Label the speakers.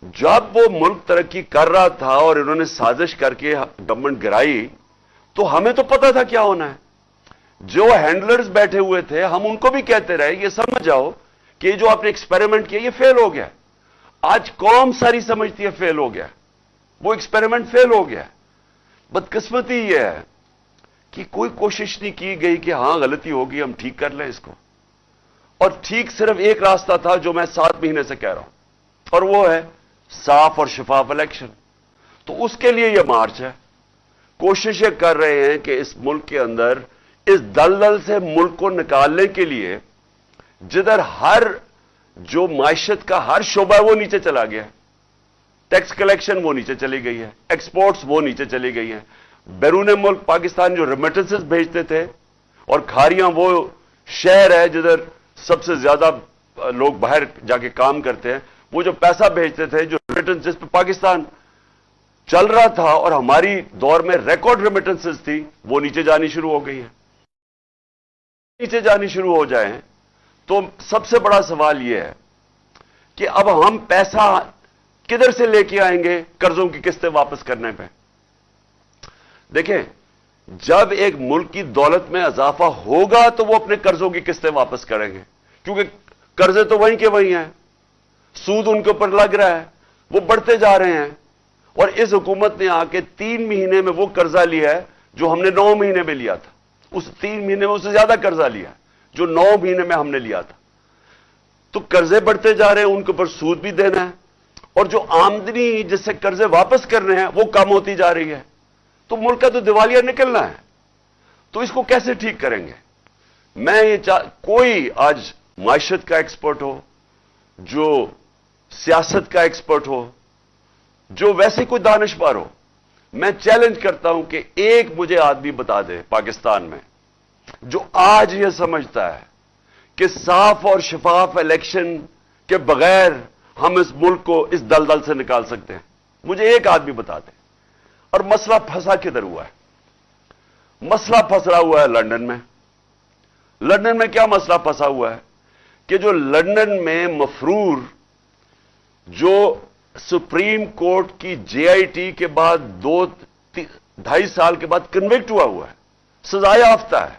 Speaker 1: جب وہ ملک ترقی کر رہا تھا اور انہوں نے سازش کر کے گورنمنٹ گرائی تو ہمیں تو پتا تھا کیا ہونا ہے. جو ہینڈلرز بیٹھے ہوئے تھے ہم ان کو بھی کہتے رہے یہ سمجھ جاؤ کہ یہ جو آپ نے ایکسپیریمنٹ کیا یہ فیل ہو گیا. آج قوم ساری سمجھتی ہے فیل ہو گیا, وہ ایکسپیریمنٹ فیل ہو گیا. بدقسمتی یہ ہے کہ کوئی کوشش نہیں کی گئی کہ ہاں غلطی ہوگی ہم ٹھیک کر لیں اس کو. اور ٹھیک صرف ایک راستہ تھا جو میں 7 مہینے سے کہہ رہا ہوں, اور وہ ہے صاف اور شفاف الیکشن. تو اس کے لیے یہ مارچ ہے. کوششیں کر رہے ہیں کہ اس ملک کے اندر اس دلدل سے ملک کو نکالنے کے لیے جدھر ہر جو معیشت کا ہر شعبہ ہے وہ نیچے چلا گیا ہے. ٹیکس کلیکشن وہ نیچے چلی گئی ہے, ایکسپورٹس وہ نیچے چلی گئی ہیں. بیرون ملک پاکستان جو ریمیٹنسز بھیجتے تھے, اور کھاریاں وہ شہر ہے جدھر سب سے زیادہ لوگ باہر جا کے کام کرتے ہیں, وہ جو پیسہ بھیجتے تھے جو ریمیٹنس جس پہ پاکستان چل رہا تھا اور ہماری دور میں ریکارڈ ریمیٹنسز تھی, وہ نیچے جانی شروع ہو گئی ہیں. نیچے جانی شروع ہو جائیں تو سب سے بڑا سوال یہ ہے کہ اب ہم پیسہ کدھر سے لے کے آئیں گے قرضوں کی قسطیں واپس کرنے پہ. دیکھیں, جب ایک ملک کی دولت میں اضافہ ہوگا تو وہ اپنے قرضوں کی قسطیں واپس کریں گے, کیونکہ قرضے تو وہیں کے وہیں ہیں, سود ان کے اوپر لگ رہا ہے, وہ بڑھتے جا رہے ہیں. اور اس حکومت نے آ کے 3 مہینے میں وہ قرضہ لیا ہے جو ہم نے 9 مہینے میں لیا تھا. اس 3 مہینے میں اس سے زیادہ قرضہ لیا ہے جو 9 مہینے میں ہم نے لیا تھا. تو قرضے بڑھتے جا رہے ہیں, ان کے اوپر سود بھی دینا ہے, اور جو آمدنی جس سے قرضے واپس کرنے ہیں وہ کم ہوتی جا رہی ہے. تو ملک کا تو دیوالیہ نکلنا ہے. تو اس کو کیسے ٹھیک کریں گے؟ میں یہ کوئی آج معیشت کا ایکسپرٹ ہو, جو سیاست کا ایکسپرٹ ہو, جو ویسے کوئی دانشور ہو, میں چیلنج کرتا ہوں کہ ایک مجھے آدمی بتا دے پاکستان میں جو آج یہ سمجھتا ہے کہ صاف اور شفاف الیکشن کے بغیر ہم اس ملک کو اس دلدل سے نکال سکتے ہیں. مجھے ایک آدمی بتا دے. اور مسئلہ پھنسا کدھر ہوا ہے؟ مسئلہ پھنسا ہوا ہے لندن میں. لندن میں کیا مسئلہ پھنسا ہوا ہے کہ جو لندن میں مفرور جو سپریم کورٹ کی جے آئی ٹی کے بعد 2-2.5 سال کے بعد کنوکٹ ہوا ہے, سزا یافتہ ہے,